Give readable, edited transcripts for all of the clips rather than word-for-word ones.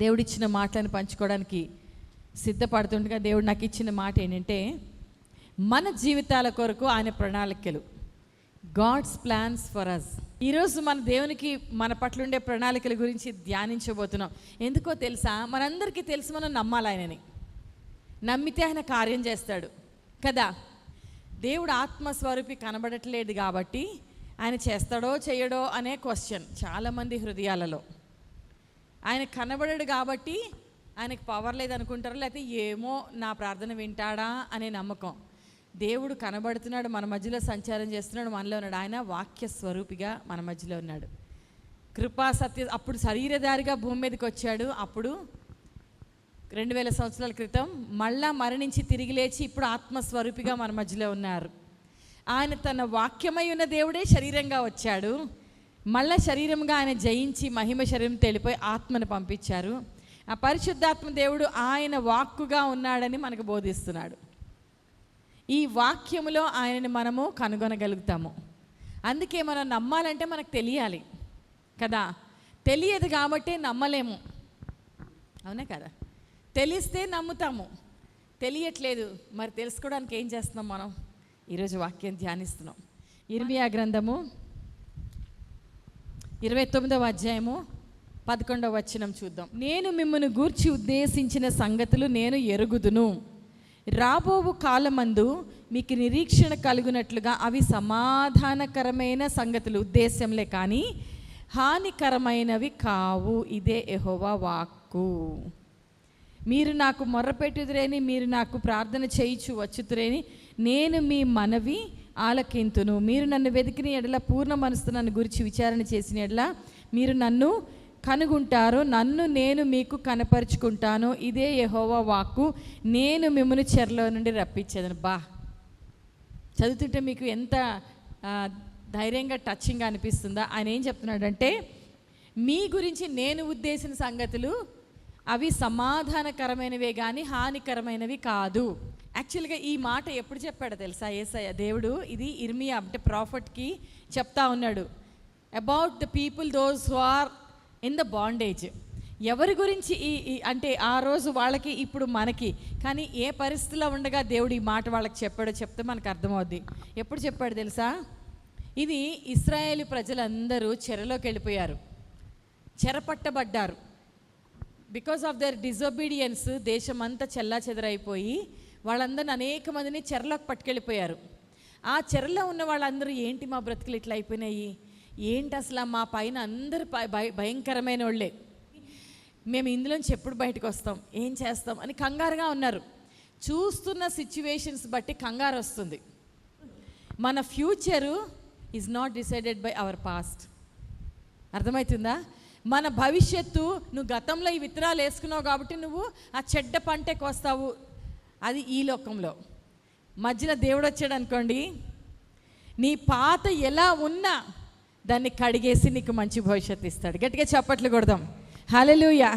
దేవుడిచ్చిన మాటలను పంచుకోవడానికి సిద్ధపడుతుండగా దేవుడు నాకు ఇచ్చిన మాట ఏంటంటే, మన జీవితాల కొరకు ఆయన ప్రణాళికలు, గాడ్స్ ప్లాన్స్ ఫర్ అస్. ఈరోజు మన దేవునికి మన పట్ల ఉండే ప్రణాళికల గురించి ధ్యానించబోతున్నాం. ఎందుకో తెలుసా, మనందరికీ తెలుసు మనం నమ్మాలి ఆయనని. నమ్మితే ఆయన కార్యం చేస్తాడు కదా. దేవుడు ఆత్మస్వరూపి కనబడట్లేదు కాబట్టి ఆయన చేస్తాడో చేయడో అనే క్వశ్చన్ చాలామంది హృదయాలలో. ఆయన కనబడడు కాబట్టి ఆయనకు పవర్ లేదనుకుంటారు, లేకపోతే ఏమో నా ప్రార్థన వింటాడా అనే నమ్మకం. దేవుడు కనబడుతున్నాడు, మన మధ్యలో సంచారం చేస్తున్నాడు, మనలో ఉన్నాడు. ఆయన వాక్య స్వరూపిగా మన మధ్యలో ఉన్నాడు. కృపా సత్య అప్పుడు శరీరధారిగా భూమి మీదకి వచ్చాడు. అప్పుడు 2000 సంవత్సరాల క్రితం మళ్ళా మరణించి తిరిగి లేచి ఇప్పుడు ఆత్మస్వరూపిగా మన మధ్యలో ఉన్నారు. ఆయన తన వాక్యమై ఉన్న దేవుడే శరీరంగా వచ్చాడు. మళ్ళా శరీరంగా ఆయన జయించి మహిమ శరీరంతో వెళ్ళిపోయి ఆత్మను పంపించారు. ఆ పరిశుద్ధాత్మ దేవుడు ఆయన వాక్కుగా ఉన్నాడని మనకు బోధిస్తున్నాడు. ఈ వాక్యములో ఆయనని మనము కనుగొనగలుగుతాము. అందుకే మనం నమ్మాలంటే మనకు తెలియాలి కదా. తెలియదు కాబట్టి నమ్మలేము, అవునా కదా. తెలిస్తే నమ్ముతాము, తెలియట్లేదు మరి తెలుసుకోవడానికి ఏం చేస్తున్నాం మనం? ఈరోజు వాక్యం ధ్యానిస్తున్నాం. ఇర్మియా గ్రంథము 29వ అధ్యాయము 11వ వచనం చూద్దాం. నేను మిమ్మల్ని గూర్చి ఉద్దేశించిన సంగతులు నేను ఎరుగుదును, రాబోవు కాలమందు మీకు నిరీక్షణ కలుగునట్లుగా అవి సమాధానకరమైన సంగతులు, ఉద్దేశంలే కానీ హానికరమైనవి కావు. ఇదే యెహోవా వాక్కు. మీరు నాకు మొర్రపెట్టుదురేని, మీరు నాకు ప్రార్థన చేయించు వచ్చుతురేని, నేను మీ మనవి ఆలకింతును. మీరు నన్ను వెతికిన ఎడల, పూర్ణ మనసుతో నన్ను గురించి విచారణ చేసిన ఎడల మీరు నన్ను కనుగొంటారు, నన్ను నేను మీకు కనపరుచుకుంటాను. ఇదే యెహోవా వాక్కు, నేను మిమ్మల్ని చెరలో నుండి రప్పించేదను. చదువుతుంటే మీకు ఎంత ధైర్యంగా టచింగ్గా అనిపిస్తుందా? ఆయన ఏం చెప్తున్నాడంటే, మీ గురించి నేను ఉద్దేశించిన సంగతులు అవి సమాధానకరమైనవే కానీ హానికరమైనవి కాదు. యాక్చువల్గా ఈ మాట ఎప్పుడు చెప్పాడో తెలుసా యేసయ్య దేవుడు? ఇది ఇర్మియా అంటే ప్రాఫెట్కి చెప్తా ఉన్నాడు. About the people those who are in the bondage. ఎవరి గురించి అంటే ఆ రోజు వాళ్ళకి, ఇప్పుడు మనకి. కానీ ఏ పరిస్థితిలో ఉండగా దేవుడు ఈ మాట వాళ్ళకి చెప్పాడో చెప్తే మనకు అర్థమవుద్ది. ఎప్పుడు చెప్పాడు తెలుసా? ఇది ఇశ్రాయేలు ప్రజలందరూ చెరలోకి వెళ్ళిపోయారు, చెరపట్టబడ్డారు. బికాస్ ఆఫ్ దర్ డిజొబీడియన్స్ దేశమంతా చెల్లా చెదరైపోయి వాళ్ళందరిని అనేక మందిని చెరలోకి పట్టుకెళ్ళిపోయారు. ఆ చెరలో ఉన్న వాళ్ళందరూ, ఏంటి మా బ్రతుకులు ఇట్లా అయిపోయినాయి, ఏంటి అసలు మా పైన అందరు భయంకరమైన వాళ్ళే, మేము ఇందులోంచి ఎప్పుడు బయటకు వస్తాం, ఏం చేస్తాం అని కంగారుగా ఉన్నారు. చూస్తున్న సిచ్యువేషన్స్ బట్టి కంగారు వస్తుంది. మన future is not decided by our past. అర్థమవుతుందా? మన భవిష్యత్తు, నువ్వు గతంలో ఈ విత్తనాలు వేసుకున్నావు కాబట్టి నువ్వు ఆ చెడ్డ పంటకు వస్తావు, అది ఈ లోకంలో. మధ్యలో దేవుడు వచ్చాడు అనుకోండి, నీ పాత ఎలా ఉన్నా దాన్ని కడిగేసి నీకు మంచి భవిష్యత్తు ఇస్తాడు. గట్టిగా చప్పట్లు కొడదాం, హల్లెలూయా.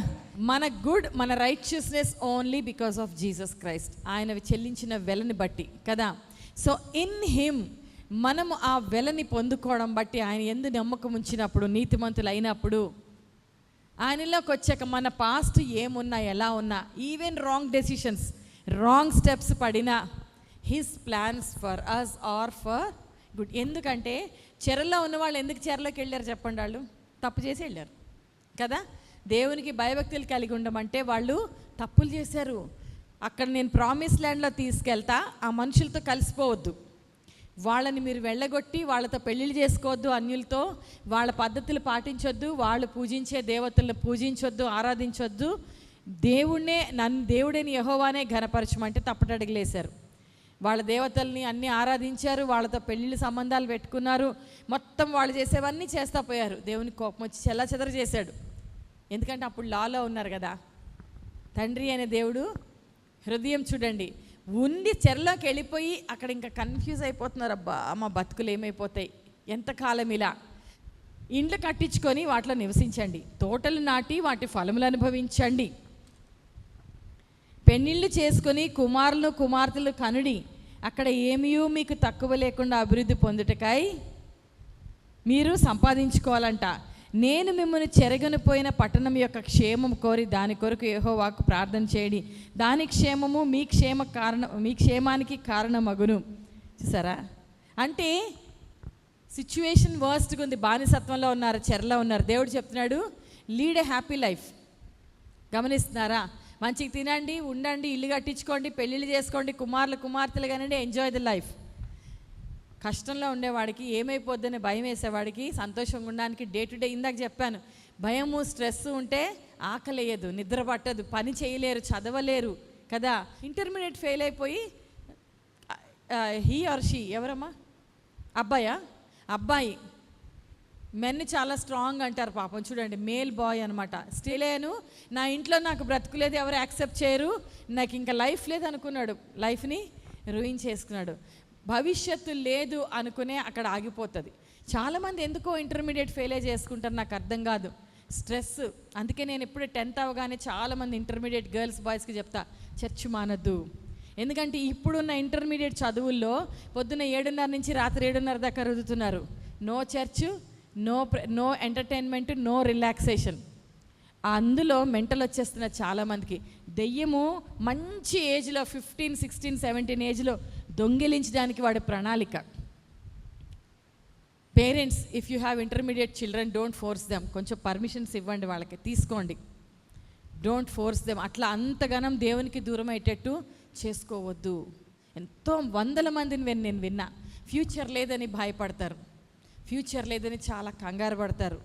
మన righteousness only because of Jesus Christ. ఆయన చెల్లించిన వెలని బట్టి కదా. సో ఇన్ హిమ్ మనము ఆ వెలని పొందుకోవడం బట్టి, ఆయన యందు నమ్మకం ఉంచినప్పుడు, నీతిమంతులు అయినప్పుడు, ఆయనలోకి వచ్చాక మన పాస్ట్ ఏమున్నా ఎలా ఉన్నా, even wrong decisions, wrong steps పడినా, his plans for us are for good. ఎందుకంటే చెరలో ఉన్న వాళ్ళు ఎందుకు చెరలోకి వెళ్ళారు చెప్పండి? వాళ్ళు తప్పు చేసి వెళ్ళారు కదా. దేవునికి భయభక్తులు కలిగి ఉండమంటే వాళ్ళు తప్పులు చేశారు. అక్కడ నేను ప్రామిస్ ల్యాండ్లో తీసుకెళ్తా, ఆ మనుషులతో కలిసిపోవద్దు, వాళ్ళని మీరు వెళ్ళగొట్టి వాళ్ళతో పెళ్ళిళ్ళు చేసుకోవద్దు, అన్యులతో వాళ్ళ పద్ధతులు పాటించొద్దు, వాళ్ళు పూజించే దేవతలను పూజించొద్దు, ఆరాధించొద్దు, దేవుడని యెహోవానే ఘనపరచమంటే తప్పటడుగులేశారు. వాళ్ళ దేవతల్ని అన్నీ ఆరాధించారు, వాళ్ళతో పెళ్ళిళ్ళు సంబంధాలు పెట్టుకున్నారు, మొత్తం వాళ్ళు చేసేవన్నీ చేస్తా పోయారు. దేవునికి కోపం వచ్చి చెల్లాచెదరు చేశాడు. ఎందుకంటే అప్పుడు లాలో ఉన్నారు కదా. తండ్రి అనే దేవుడు హృదయం చూడండి, ఉండి చెరలోకి వెళ్ళిపోయి అక్కడ ఇంకా కన్ఫ్యూజ్ అయిపోతున్నారు. అబ్బా మా బతుకులు ఏమైపోతాయి, ఎంతకాలం ఇలా. ఇండ్లు కట్టించుకొని వాటిలో నివసించండి, తోటలు నాటి వాటి ఫలములు అనుభవించండి, పెళ్ళిళ్ళు చేసుకొని కుమారులు కుమార్తెలు కనుడి, అక్కడ ఏమీ మీకు తక్కువ లేకుండా అభివృద్ధి పొందుటకై మీరు సంపాదించుకోవాలంట. నేను మిమ్మల్ని చెరగనిపోయిన పట్టణం యొక్క క్షేమం కోరి దాని కొరకు యెహోవాకు ప్రార్థన చేయండి, దాని క్షేమము మీ క్షేమానికి కారణమగును. చూసారా? అంటే సిచ్యువేషన్ వర్స్ట్గా ఉంది, బానిసత్వంలో ఉన్నారు, చెరలో ఉన్నారు. దేవుడు చెప్తున్నాడు లీడ్ ఏ హ్యాపీ లైఫ్. గమనిస్తున్నారా? మంచిగా తినండి, ఉండండి, ఇల్లు కట్టించుకోండి, పెళ్ళిళ్ళు చేసుకోండి, కుమార్తెలు కానివ్వండి, ఎంజాయ్ ద లైఫ్. కష్టంలో ఉండేవాడికి, ఏమైపోద్దని భయం వేసేవాడికి సంతోషంగా ఉండడానికి డే టు డే, ఇందాక చెప్పాను, భయము స్ట్రెస్ ఉంటే ఆకలేయదు, నిద్ర పట్టదు, పని చేయలేరు, చదవలేరు కదా. ఇంటర్మీడియట్ ఫెయిల్ అయిపోయి హీ ఆర్ షీ, ఎవరమ్మా? అబ్బాయి మెన్ని చాలా స్ట్రాంగ్ అంటారు పాపం. చూడండి, మేల్ బాయ్ అనమాట. స్టిలేను నా ఇంట్లో నాకు బ్రతుకులేదు, ఎవరు యాక్సెప్ట్ చేయరు, నాకు ఇంకా లైఫ్ లేదు అనుకున్నాడు, లైఫ్ని రూయిన్ చేసుకున్నాడు. భవిష్యత్తు లేదు అనుకునే అక్కడ ఆగిపోతుంది. చాలామంది ఎందుకో ఇంటర్మీడియట్ ఫెయిల్ చేసుకుంటారు, నాకు అర్థం కాదు. స్ట్రెస్. అందుకే నేను ఎప్పుడు 10th అవగానే చాలామంది ఇంటర్మీడియట్ గర్ల్స్ బాయ్స్కి చెప్తా, చర్చ్ మానద్దు. ఎందుకంటే ఇప్పుడున్న ఇంటర్మీడియట్ చదువుల్లో పొద్దున్న 7:30 నుంచి రాత్రి 7:30 దాకా రుదుతున్నారు. No church, no entertainment, no relaxation. అందులో మెంటల్ వచ్చేస్తున్న చాలామందికి. దెయ్యము మంచి ఏజ్లో 15, 16, 17 ఏజ్లో దొంగిలించడానికి వాడి ప్రణాళిక. Parents, if you have intermediate children, don't force them. కొంచెం పర్మిషన్స్ ఇవ్వండి, వాళ్ళకి తీసుకోండి. Don't force them. అట్లా అంతగానం దేవునికి దూరం అయ్యేటట్టు చేసుకోవద్దు. ఎంతో 100 మందిని నేను విన్నా, ఫ్యూచర్ లేదని భయపడతారు, ఫ్యూచర్ లేదని చాలా కంగారు పడతారు,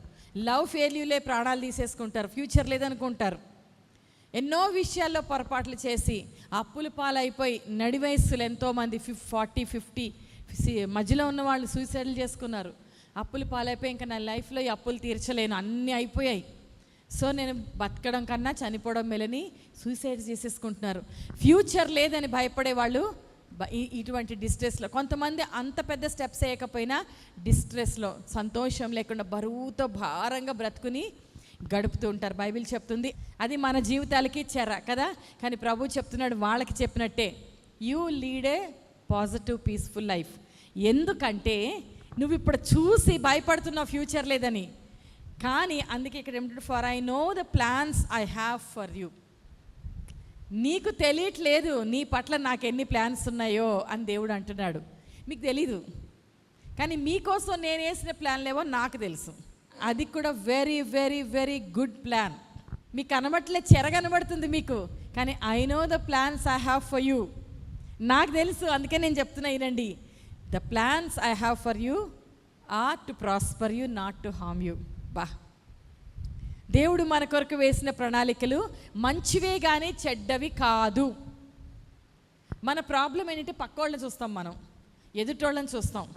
లవ్ ఫెయిల్యూలే ప్రాణాలు తీసేసుకుంటారు, ఫ్యూచర్ లేదనుకుంటారు. ఎన్నో విషయాల్లో పొరపాట్లు చేసి అప్పుల పాలైపోయి నడి వయస్సులు ఎంతోమంది 40, 50 మధ్యలో ఉన్న వాళ్ళు సూసైడ్లు చేసుకున్నారు. అప్పుల పాలైపోయి ఇంకా నా లైఫ్లో ఈ అప్పులు తీర్చలేను, అన్నీ అయిపోయాయి, సో నేను బతకడం కన్నా చనిపోవడం మేలని సూసైడ్ చేసేసుకుంటున్నారు. ఫ్యూచర్ లేదని భయపడే వాళ్ళు ఇటువంటి డిస్ట్రెస్లో. కొంతమంది అంత పెద్ద స్టెప్స్ వేయకపోయినా డిస్ట్రెస్లో, సంతోషం లేకుండా బరువుతో భారంగా బ్రతుకుని గడుపుతూ ఉంటారు. బైబిల్ చెప్తుంది అది మన జీవితాలకి చెర కదా. కానీ ప్రభు చెప్తున్నాడు వాళ్ళకి చెప్పినట్టే, you lead a positive peaceful life. ఎందుకంటే నువ్వు ఇప్పుడు చూసి భయపడుతున్నావు ఫ్యూచర్ లేదని, కానీ అందుకే ఇక్కడ ఏమిటంటే, for I know the plans I have for you. నీకు తెలియట్లేదు నీ పట్ల నాకు ఎన్ని ప్లాన్స్ ఉన్నాయో అని దేవుడు అంటున్నాడు. మీకు తెలీదు, కానీ మీకోసం నేను వేసిన ప్లాన్లేవో నాకు తెలుసు. అది కూడా very very very good plan. మీకు కనబట్లే, చెర కనబడుతుంది మీకు, కానీ I know the plans I have for you. నాకు తెలుసు, అందుకే నేను చెప్తున్నా వినండి. The plans I have for you are to prosper you, not to harm you. దేవుడు మన కొరకు వేసిన ప్రణాళికలు మంచివే కానీ చెడ్డవి కాదు. మన ప్రాబ్లం ఏంటంటే పక్కోళ్ళని చూస్తాం, మనం ఎదుటోళ్ళని చూస్తాం,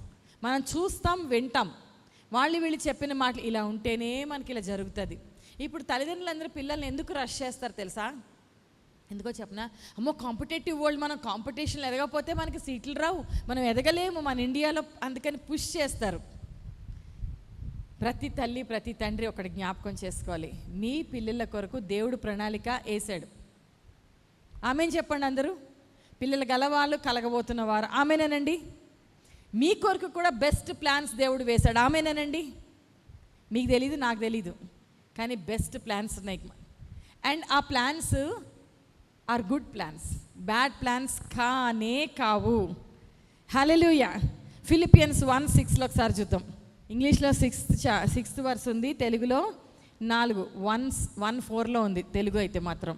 మనం చూస్తాం, వింటాం, వాళ్ళు వీళ్ళు చెప్పిన మాటలు ఇలా ఉంటేనే మనకి ఇలా జరుగుతుంది. ఇప్పుడు తల్లిదండ్రులందరూ పిల్లల్ని ఎందుకు రష్ చేస్తారు తెలుసా? ఎందుకో చెప్పనా? అమ్మో కాంపిటేటివ్ వరల్డ్, మనం కాంపిటీషన్లు ఎదగకపోతే మనకి సీట్లు రావు, మనం ఎదగలేము మన ఇండియాలో, అందుకని పుష్ చేస్తారు. ప్రతి తల్లి ప్రతి తండ్రి ఒకటి జ్ఞాపకం చేసుకోవాలి, మీ పిల్లల కొరకు దేవుడు ప్రణాళిక వేసాడు. ఆమెను చెప్పండి అందరూ. పిల్లలు గలవాళ్ళు కలగబోతున్నవారు ఆమెనేనండి. మీ కొరకు కూడా బెస్ట్ ప్లాన్స్ దేవుడు వేశాడు, ఆమెనేనండి. మీకు తెలీదు, నాకు తెలీదు, కానీ బెస్ట్ ప్లాన్స్ ఉన్నాయి. అండ్ ఆ plans are good plans, bad plans కానే కావు. హల్లెలూయా. ఫిలిపియన్స్ 1:6 ఒకసారి చూద్దాం. ఇంగ్లీష్లో 6th వర్స్ ఉంది, తెలుగులో 1:4 ఉంది, తెలుగు అయితే మాత్రం.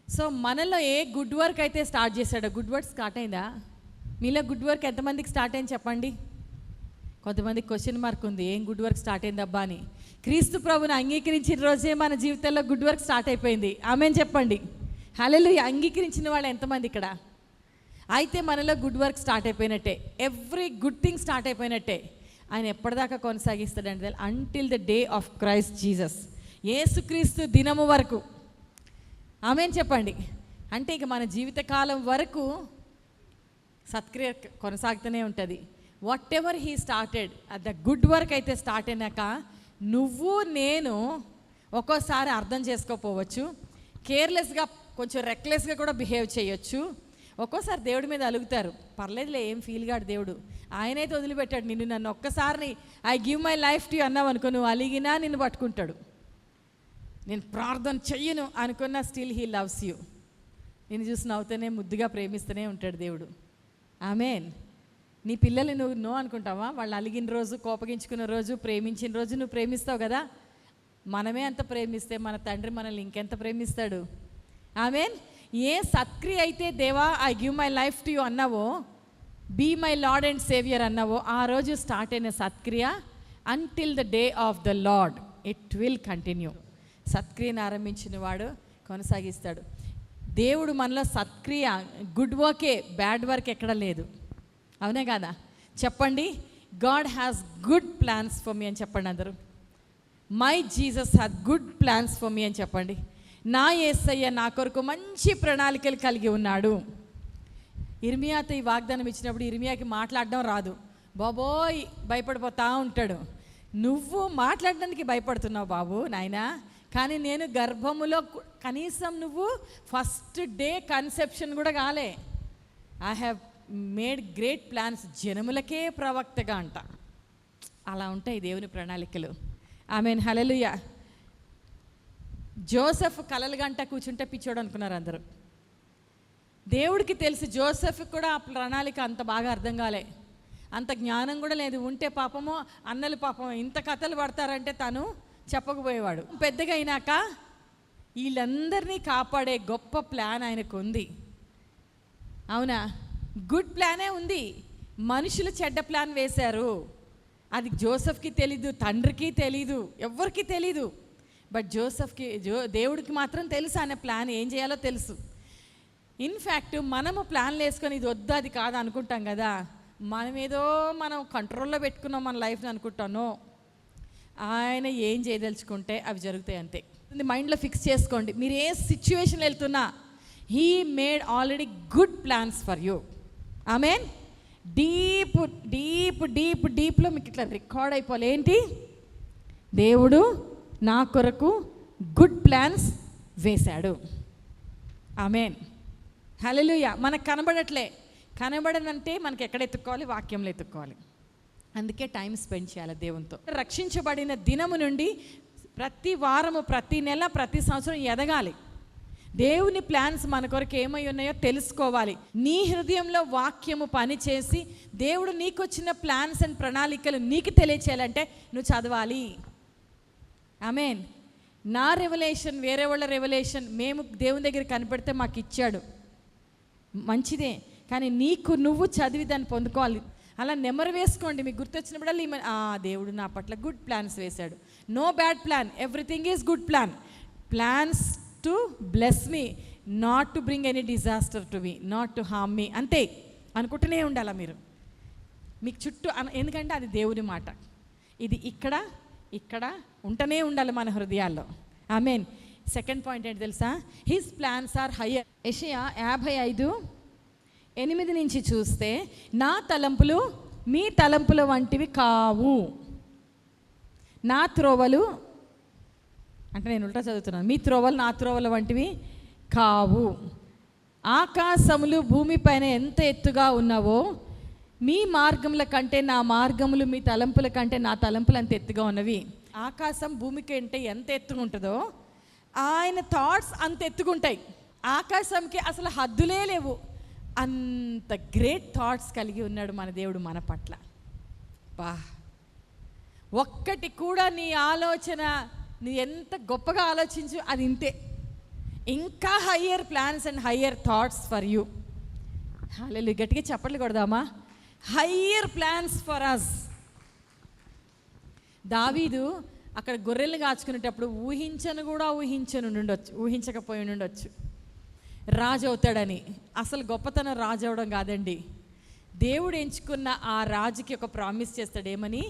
సో మనలో ఏ గుడ్ వర్క్ అయితే స్టార్ట్ చేశాడో, గుడ్ వర్క్ స్టార్ట్ అయిందా మీలో? గుడ్ వర్క్ ఎంతమందికి స్టార్ట్ అయింది చెప్పండి? కొంతమందికి క్వశ్చన్ మార్క్ ఉంది, ఏం గుడ్ వర్క్ స్టార్ట్ అయింది అబ్బా అని. క్రీస్తు ప్రభుని అంగీకరించిన రోజే మన జీవితంలో గుడ్ వర్క్ స్టార్ట్ అయిపోయింది. ఆమెన్ చెప్పండి. హల్లెలూయా. అంగీకరించిన వాళ్ళు ఎంతమంది ఇక్కడ? అయితే మనలో గుడ్ వర్క్ స్టార్ట్ అయిపోయినట్టే, ఎవ్రీ గుడ్ థింగ్ స్టార్ట్ అయిపోయినట్టే. ఆయన ఎప్పటిదాకా కొనసాగిస్తాడంటే until the day of Christ Jesus, యేసుక్రీస్తు దినము వరకు. ఆమేన్ చెప్పండి. అంటే ఇక మన జీవితకాలం వరకు సత్క్రియ కొనసాగుతూనే ఉంటుంది. What ever he started, the good work అయితే స్టార్ట్ అయినాక నువ్వు నేను ఒక్కోసారి అర్థం చేసుకోపోవచ్చు, కేర్లెస్గా కొంచెం రెక్లెస్గా కూడా బిహేవ్ చేయొచ్చు, ఒక్కోసారి దేవుడి మీద అలుగుతారు, పర్లేదులే ఏం ఫీల్ కాడు దేవుడు, ఆయనైతే వదిలిపెట్టాడు నిన్ను. నన్ను ఒక్కసారి I give my life to అన్నావు అనుకో, నువ్వు అలిగినా నిన్ను పట్టుకుంటాడు. నేను ప్రార్థన చెయ్యను అనుకున్నా స్టిల్ హీ లవ్స్ యూ. నేను చూసి నవ్వుతూనే ముద్దుగా ప్రేమిస్తూనే ఉంటాడు దేవుడు. ఆమేన్. నీ పిల్లల్ని నువ్వు నో అనుకుంటావా? వాళ్ళు అలిగిన రోజు, కోపగించుకున్న రోజు, ప్రేమించిన రోజు నువ్వు ప్రేమిస్తావు కదా. మనమే అంత ప్రేమిస్తే మన తండ్రి మనల్ని ఇంకెంత ప్రేమిస్తాడు. ఆమేన్. ఏ సత్క్రియ అయితే దేవా I give my life to you అన్నావో, be my Lord and Saviour అన్నావో, ఆ రోజు స్టార్ట్ అయిన సత్క్రియ until the day of the Lord it will continue. సత్క్రియను ఆరంభించిన వాడు కొనసాగిస్తాడు. దేవుడు మనలో సత్క్రియ, గుడ్ వర్కే, బ్యాడ్ వర్క్ ఎక్కడ లేదు. అవునే కదా? చెప్పండి, God has good plans for me అని చెప్పండి అందరూ. My Jesus has good plans for me అని చెప్పండి. నా యేసయ్య నా కొరకు మంచి ప్రణాళికలు కలిగి ఉన్నాడు. ఇర్మియాతో ఈ వాగ్దానం ఇచ్చినప్పుడు ఇర్మియాకి మాట్లాడడం రాదు, బాబోయ్ భయపడిపోతూ ఉంటాడు. నువ్వు మాట్లాడడానికి భయపడుతున్నావు బాబు నాయనా, కానీ నేను గర్భములో కనీసం నువ్వు ఫస్ట్ డే కన్సెప్షన్ కూడా కాలే. I have made great plans, జనములకే ప్రవక్తగా అంట. అలా ఉంటాయి దేవుని ప్రణాళికలు. ఆమేన్. హల్లెలూయా. జోసెఫ్ కలలు గంట కూర్చుంటే పిచ్చోడు అనుకున్నారు అందరూ. దేవుడికి తెలిసి జోసెఫ్ కూడా ఆ ప్రణాళిక అంత బాగా అర్థం కాలే, అంత జ్ఞానం కూడా లేదు. ఉంటే పాపము అన్నలు పాపం ఇంత కథలు పడతారంటే తను చెప్పకపోయేవాడు. పెద్దగా అయినాక వీళ్ళందరినీ కాపాడే గొప్ప ప్లాన్ ఆయనకు ఉంది. అవునా? గుడ్ ప్లానే ఉంది. మనుషులు చెడ్డ ప్లాన్ వేశారు, అది జోసెఫ్కి తెలీదు, తండ్రికి తెలీదు, ఎవరికి తెలీదు. బట్ జోసెఫ్కి దేవుడికి మాత్రం తెలుసు ఆయన ప్లాన్ ఏం చేయాలో తెలుసు. ఇన్ఫ్యాక్ట్ మనము ప్లాన్లు వేసుకొని ఇది వద్దు అది కాదు అనుకుంటాం కదా, మనం కంట్రోల్లో పెట్టుకున్నాం మన లైఫ్ని అనుకుంటాను. ఆయన ఏం చేయదలుచుకుంటే అవి జరుగుతాయి అంతే. మైండ్లో ఫిక్స్ చేసుకోండి, మీరు ఏ సిచ్యువేషన్ వెళ్తున్నా he made already good plans for you. Amen. Deep deep deep డీప్లో మీకు ఇట్లా రికార్డ్ అయిపోవాలి, ఏంటి? దేవుడు నా కొరకు గుడ్ ప్లాన్స్ వేశాడు. ఆమేన్. హల్లెలూయా. మనకు కనబడట్లే, కనబడనంటే మనకి ఎక్కడ ఎత్తుక్కోవాలి? వాక్యంలో ఎత్తుక్కోవాలి. అందుకే టైం స్పెండ్ చేయాలి దేవునితో. రక్షించబడిన దినము నుండి ప్రతి వారము, ప్రతి నెల, ప్రతి సంవత్సరం ఎదగాలి. దేవుని ప్లాన్స్ మన కొరకు ఏమై ఉన్నాయో తెలుసుకోవాలి. నీ హృదయంలో వాక్యము పనిచేసి దేవుడు నీకు వచ్చిన ప్లాన్స్ అండ్ ప్రణాళికలు నీకు తెలియచేయాలంటే నువ్వు చదవాలి. ఆమేన్. నా రెవల్యూషన్, వేరే వాళ్ళ రెవల్యూషన్ మేము దేవుని దగ్గర కనిపెడితే మాకు ఇచ్చాడు, మంచిదే, కానీ నీకు నువ్వు చదివి దాన్ని పొందుకోవాలి. అలా నెమరు వేసుకోండి, మీకు గుర్తొచ్చినప్పుడల్లా దేవుడు నా పట్ల గుడ్ ప్లాన్స్ వేశాడు. No bad plan, everything is good plan. Plans to bless me, not to bring any disaster to me, not to harm me, అంతే అనుకుంటూనే ఉండాలా మీరు మీకు చుట్టూ. ఎందుకంటే అది దేవుని మాట. ఇది ఇక్కడ ఇక్కడ ఉంటూనే ఉండాలి మన హృదయాల్లో. ఆమేన్. సెకండ్ పాయింట్ ఏంటి తెలుసా? His plans are higher. Yeshaya 55:8 నుంచి చూస్తే, నా తలంపులు మీ తలంపుల వంటివి కావు, నా త్రోవలు, అంటే నేను ఉల్టా చదువుతున్నాను, మీ త్రోవలు నా త్రోవల వంటివి కావు. ఆకాశములు భూమిపైన ఎంత ఎత్తుగా ఉన్నావో మీ మార్గముల కంటే నా మార్గములు మీ తలంపుల కంటే నా తలంపులు అంత ఎత్తుగా ఉన్నవి. ఆకాశం భూమి కంటే ఎంత ఎత్తుగా ఉంటుందో ఆయన థాట్స్ అంత ఎత్తుకుంటాయి. ఆకాశంకి అసలు హద్దులే లేవు, అంత గ్రేట్ థాట్స్ కలిగి ఉన్నాడు మన దేవుడు మన పట్ల. ఒక్కటి కూడా నీ ఆలోచన, నీ ఎంత గొప్పగా ఆలోచించు, అది ఇంతే. ఇంకా higher plans and higher thoughts for you. Hallelujah. గట్టిగా చప్పట్లు కొడదామా? Higher plans for us. Daveedu అక్కడ గొర్రెలు కాచుకునేటప్పుడు ఊహించకపోయి ఉండొచ్చు రాజు అవుతాడని. అసలు గొప్పతనం రాజు అవడం కాదండి, దేవుడు ఎంచుకున్న ఆ రాజుకి ఒక ప్రామిస్ చేస్తాడు. ఏమని?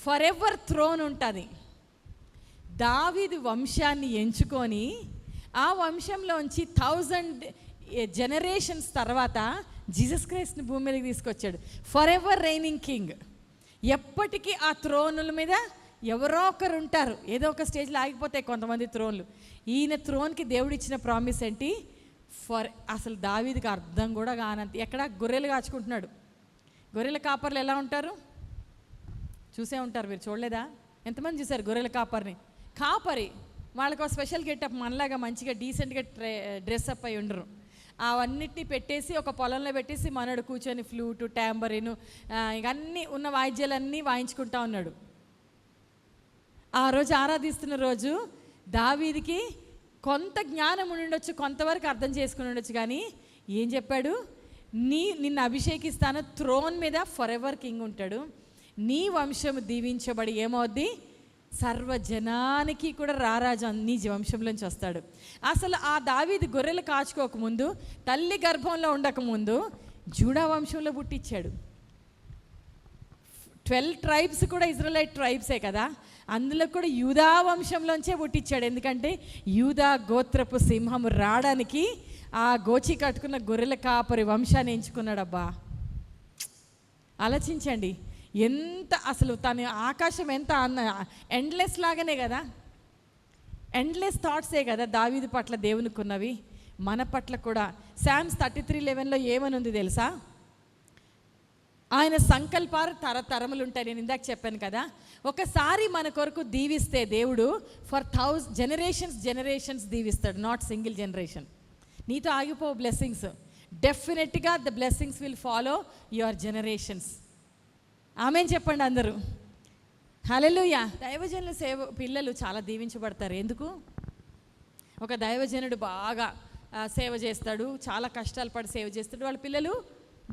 ఫర్ ఎవర్ థ్రోన్ ఉంటుంది. దావీదు వంశాన్ని ఎంచుకొని ఆ వంశంలోంచి 1000 జనరేషన్స్ తర్వాత జీసస్ క్రైస్ట్ని భూమి మీదకి తీసుకొచ్చాడు. For ever raining king. ఎప్పటికీ ఆ త్రోనుల మీద ఎవరో ఒకరు ఉంటారు. ఏదో ఒక స్టేజ్లో ఆగిపోతాయి కొంతమంది త్రోన్లు. ఈయన త్రోన్కి దేవుడు ఇచ్చిన ప్రామిస్ ఏంటి? అసలు దావీదుకి అర్థం కూడా కానంత, ఎక్కడ గొర్రెలు కాచుకుంటున్నాడు. గొర్రెల కాపర్లు ఎలా ఉంటారు చూసే ఉంటారు, మీరు చూడలేదా? ఎంతమంది చూశారు గొర్రెల కాపర్ని? కాపరి వాళ్ళకు స్పెషల్ గెటప్, మనలాగా మంచిగా డీసెంట్గా డ్రెస్అప్ అయి ఉండరు. అవన్నిటిని పెట్టేసి ఒక పొలంలో పెట్టేసి మనడు కూర్చొని ఫ్లూటు, ట్యాంబరిను, ఇవన్నీ ఉన్న వాయిద్యాలన్నీ వాయించుకుంటా ఉన్నాడు. ఆ రోజు ఆరాధిస్తున్న రోజు దావీదికి కొంత జ్ఞానం ఉండొచ్చు, కొంతవరకు అర్థం చేసుకుని ఉండొచ్చు, కానీ ఏం చెప్పాడు? నిన్ను అభిషేకిస్తాను, థ్రోన్ మీద ఫర్ ఎవర్ కింగ్ ఉంటాడు, నీ వంశం దీవించబడి ఏమవుద్ది, సర్వజనానికి కూడా రారాజు నీ వంశంలోంచి వస్తాడు. అసలు ఆ దావీదు గొర్రెలు కాచుకోకముందు, తల్లి గర్భంలో ఉండకముందు జూడా వంశంలో పుట్టించాడు. 12 ట్రైబ్స్ కూడా ఇజ్రాయెలైట్ ట్రైబ్సే కదా, అందులో కూడా యూదా వంశంలోంచే పుట్టించాడు. ఎందుకంటే యూదా గోత్రపు సింహము రావడానికి ఆ గోచి కట్టుకున్న గొర్రెల కాపరి వంశాన్ని ఎంచుకున్నాడబ్బా. ఆలోచించండి, ఎంత అసలు తన ఆకాశం ఎంత ఎండ్లెస్ లాగానే కదా, ఎండ్లెస్ థాట్సే కదా దావీదు పట్ల దేవునికి ఉన్నవి. మన పట్ల కూడా సామ్స్ 33:11 ఏమని ఉంది తెలుసా? ఆయన సంకల్పాలు తరతరములు ఉంటాయి. నేను ఇందాక చెప్పాను కదా, ఒకసారి మన కొరకు దీవిస్తే దేవుడు ఫర్ జనరేషన్స్ దీవిస్తాడు, నాట్ సింగిల్ జనరేషన్. నీతో ఆగిపోవు బ్లెస్సింగ్స్, డెఫినెట్గా the blessings will follow your generations. Amen చెప్పండి అందరూ. హల్లెలూయా. దైవజనుల పిల్లలు చాలా దీవించబడతారు. ఎందుకు? ఒక దైవజనుడు బాగా సేవ చేస్తాడు, చాలా కష్టాలు పడి సేవ చేస్తాడు, వాళ్ళ పిల్లలు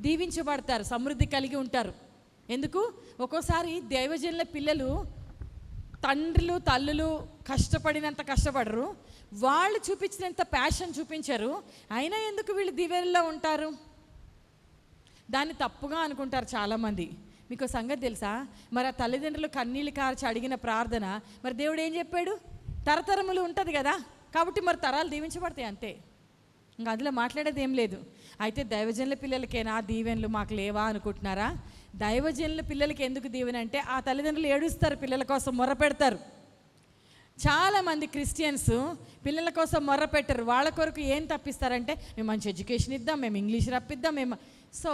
దీవించబడతారు, సమృద్ధి కలిగి ఉంటారు. ఎందుకు? ఒక్కోసారి దైవజనుల పిల్లలు తండ్రులు తల్లులు కష్టపడినంత కష్టపడరు, వాళ్ళు చూపించినంత ప్యాషన్ చూపించరు, అయినా ఎందుకు వీళ్ళు దీవెనలో ఉంటారు? దాన్ని తప్పుగా అనుకుంటారు చాలామంది. మీకు సంగతి తెలుసా? మరి ఆ తల్లిదండ్రులు కన్నీళ్ళు కార్చి అడిగిన ప్రార్థన మరి దేవుడు ఏం చెప్పాడు? తరతరములు ఉంటుంది కదా, కాబట్టి మరి తరాలు దీవించబడతాయి అంతే, ఇంకా అందులో మాట్లాడేది ఏం లేదు. అయితే దైవజనుల పిల్లలకేనా దీవెనలు, మాకు లేవా అనుకుంటున్నారా? దైవజనుల పిల్లలకి ఎందుకు దీవెన అంటే ఆ తల్లిదండ్రులు ఏడుస్తారు, పిల్లల కోసం మొర్ర పెడతారు. చాలామంది క్రిస్టియన్స్ పిల్లల కోసం మొర్ర పెట్టరు, వాళ్ళ కొరకు ఏం తప్పిస్తారంటే మేము మంచి ఎడ్యుకేషన్ ఇద్దాం, మేము ఇంగ్లీష్ రప్పిద్దాం, మేము సో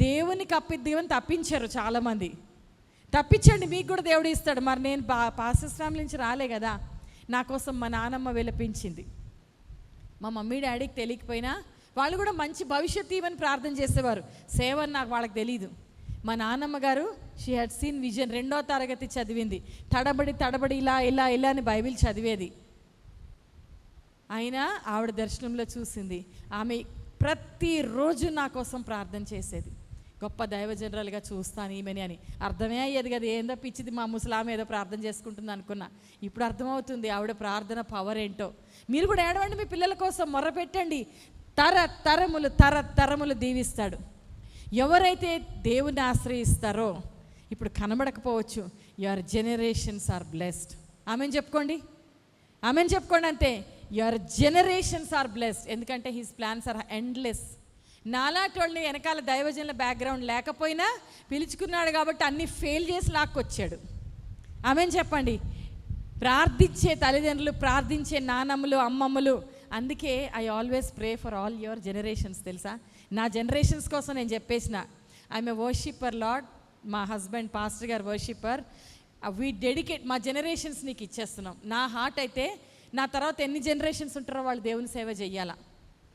దేవునికి అప్పిద్దామని తప్పించారు చాలామంది. తప్పించండి, మీకు కూడా దేవుడు ఇస్తాడు. మరి నేను పాస్టర్స్ ఫ్యామిలీ నుంచి రాలే కదా, నా కోసం మా నానమ్మ విలపించింది. మా మమ్మీ డాడీకి తెలియకపోయినా వాళ్ళు కూడా మంచి భవిష్యత్తు ఇవ్వని ప్రార్థన చేసేవారు. సేవ అని నాకు వాళ్ళకి తెలీదు. మా నాన్నమ్మ గారు షీ హ్యాడ్ సీన్ విజన్, 2వ తరగతి చదివింది, తడబడి ఇలా అని బైబిల్ చదివేది. అయినా ఆవిడ దర్శనంలో చూసింది, ఆమె ప్రతిరోజు నా కోసం ప్రార్థన చేసేది. గొప్ప దైవజనరల్గా చూస్తాను ఈమెని అని అర్థమే అయ్యేది కదా, ఏందో పిచ్చిది మా ముసలామె ఏదో ప్రార్థన చేసుకుంటుంది అనుకున్నా. ఇప్పుడు అర్థమవుతుంది ఆవిడ ప్రార్థన పవర్ ఏంటో. మీరు కూడా ఏడవండి, మీ పిల్లల కోసం మొర్ర పెట్టండి, తరతరములు దీవిస్తాడు. ఎవరైతే దేవుని ఆశ్రయిస్తారో, ఇప్పుడు కనబడకపోవచ్చు, యువర్ జనరేషన్స్ ఆర్ బ్లెస్డ్. ఆమెను చెప్పుకోండి, ఆమెను చెప్పుకోండి అంతే. యువర్ జనరేషన్స్ ఆర్ బ్లెస్డ్, ఎందుకంటే హిస్ ప్లాన్స్ ఆర్ ఎండ్లెస్. నాలాటోళ్ళని వెనకాల దైవజనుల బ్యాక్గ్రౌండ్ లేకపోయినా పిలుచుకున్నాడు కాబట్టి అన్నీ ఫెయిల్ చేసి లాక్కొచ్చాడు. ఆమెను చెప్పండి. ప్రార్థించే తల్లిదండ్రులు, ప్రార్థించే నానమ్మలు, అమ్మమ్మలు, అందుకే I always pray for all your generations. తెలుసా, నా జనరేషన్స్ కోసం నేను చెప్పేసిన, ఐఎమ్ ఏ వర్షిప్పర్ లార్డ్, మా హస్బెండ్ పాస్టర్ గారు వర్షిప్పర్, వీ డెడికేట్ మా జనరేషన్స్ నీకు ఇచ్చేస్తున్నాం. నా హార్ట్ అయితే నా తర్వాత ఎన్ని జనరేషన్స్ ఉంటారో వాళ్ళు దేవుని సేవ చెయ్యాలా,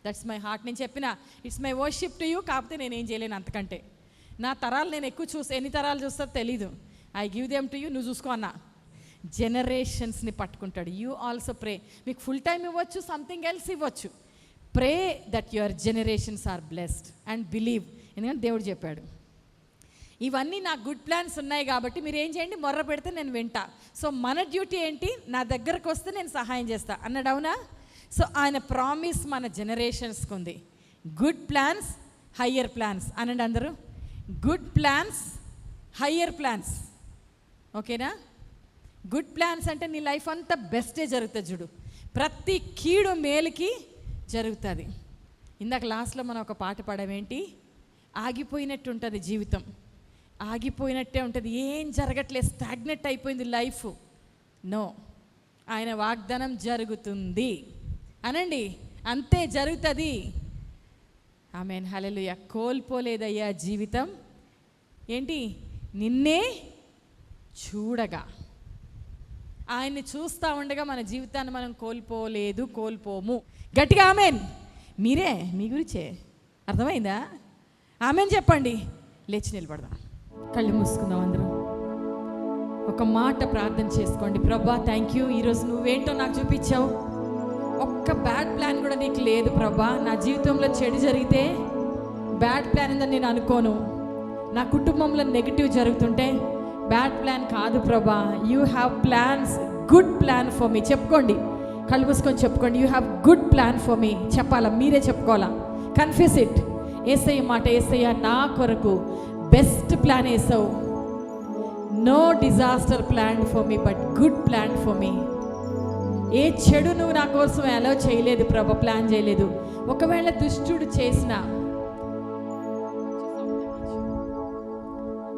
దట్స్ మై హార్ట్. నేను చెప్పిన it's my worship to you, కాకపోతే నేనేం చేయలేను అంతకంటే. నా తరాలు నేను ఎక్కువ ఎన్ని తరాలు చూస్తారో తెలీదు, I give them to you, నువ్వు చూసుకో అన్నా. జనరేషన్స్ని పట్టుకుంటాడు. You also pray. మీకు ఫుల్ టైం ఇవ్వచ్చు, సంథింగ్ ఎల్స్ ఇవ్వచ్చు. Pray that your generations are blessed and believe, ఎందుకంటే దేవుడు చెప్పాడు. ఇవన్నీ నా గుడ్ ప్లాన్స్ ఉన్నాయి కాబట్టి మీరు ఏం చేయండి, మొర్ర పెడితే నేను వింటా. సో మన డ్యూటీ ఏంటి, నా దగ్గరకు వస్తే నేను సహాయం చేస్తా అన్నాడు. అవునా? సో ఆయన ప్రామిస్ మన జనరేషన్స్కి ఉంది. గుడ్ ప్లాన్స్, హయ్యర్ ప్లాన్స్ అనండి అందరూ. Good plans, higher plans. ఓకేనా? గుడ్ ప్లాన్స్ అంటే నీ లైఫ్ అంతా బెస్టే జరుగుతుంది చూడు, ప్రతి కీడు మేలుకి జరుగుతుంది. ఇందాక లాస్ట్లో మనం ఒక పాట పాడమేంటి, ఆగిపోయినట్టు ఉంటుంది జీవితం, ఆగిపోయినట్టే ఉంటుంది, ఏం జరగట్లేదు, స్టాగ్నెట్ అయిపోయింది లైఫ్. నో, ఆయన వాగ్దానం జరుగుతుంది అనండి. అంతే జరుగుతుంది. ఆమేన్, హల్లెలూయా. కోల్పోలేదయ్యా జీవితం. ఏంటి? నిన్నే చూడగా. ఆయన్ని చూస్తూ ఉండగా మన జీవితాన్ని మనం కోల్పోలేదు, కోల్పోము. గట్టిగా ఆమేన్. మీరే మీ గురించే. అర్థమైందా? ఆమేన్ చెప్పండి. లేచి నిలబడదాం, కళ్ళు మూసుకుందాం అందరం. ఒక మాట ప్రార్థన చేసుకోండి. ప్రభా థ్యాంక్ యూ, ఈరోజు నువ్వేంటో నాకు చూపించావు. ఒక్క బ్యాడ్ ప్లాన్ కూడా నీకు లేదు ప్రభా. నా జీవితంలో చెడు జరిగితే బ్యాడ్ ప్లాన్ ఉందని నేను అనుకోను. నా కుటుంబంలో నెగిటివ్ జరుగుతుంటే బ్యాడ్ ప్లాన్ కాదు ప్రభా. You have plans, good plan for మీ. చెప్పుకోండి, కళ్ళు మూసుకొని చెప్పుకోండి. You have good plan for మీ. చెప్పాలా? మీరే చెప్పుకోవాలా? Confess it. యేసయ్య మాట, యేసయ్య నా కొరకు బెస్ట్ ప్లాన్ వేసావు. No disaster plan for me but good plan for me. ఏ చెడు నువ్వు నా కోసం అలౌ చేయలేదు ప్రభా, ప్లాన్ చేయలేదు. ఒకవేళ దుష్టుడు చేసిన,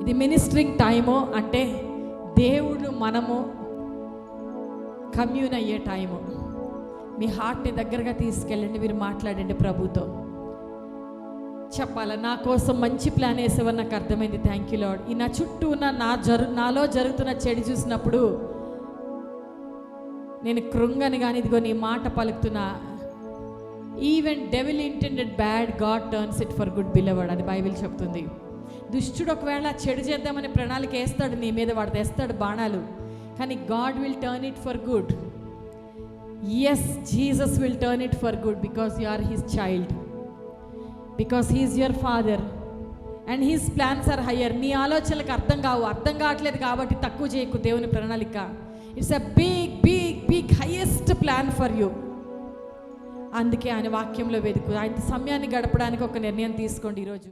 ఇది మినిస్ట్రింగ్ టైము, అంటే దేవుడు మనము కమ్యూన్ అయ్యే టైము. మీ హార్ట్ని దగ్గరగా తీసుకెళ్ళండి, మీరు మాట్లాడండి ప్రభుతో. చెప్పాలా? నా కోసం మంచి ప్లాన్ వేసేవని నాకు అర్థమైంది. Thank you lord. ఈ నా చుట్టూ ఉన్న నాలో జరుగుతున్న చెడు చూసినప్పుడు నేను కృంగని కానీ ఇదిగో నీ మాట పలుకుతున్నా. Even devil intended bad, God turns it for good beloved అని బైబిల్ చెప్తుంది. దుష్టుడు ఒకవేళ చెడు చేద్దామని ప్రణాళిక వేస్తాడు నీ మీద, వాడు తెస్తాడు బాణాలు, కానీ God will turn it for good. Yes, Jesus will turn it for good because you are his child, because he is your father and his plans are higher. నీ ఆలోచనలకు అర్థం కావట్లేదు కాబట్టి తక్కువ చేయకు దేవుని ప్రణాళిక. It's a big big big highest plan for you. అందుకే ఆయన వాక్యంలో వెతుకు. ఆయన సమయాన్ని గడపడానికి ఒక నిర్ణయం తీసుకోండి ఈరోజు.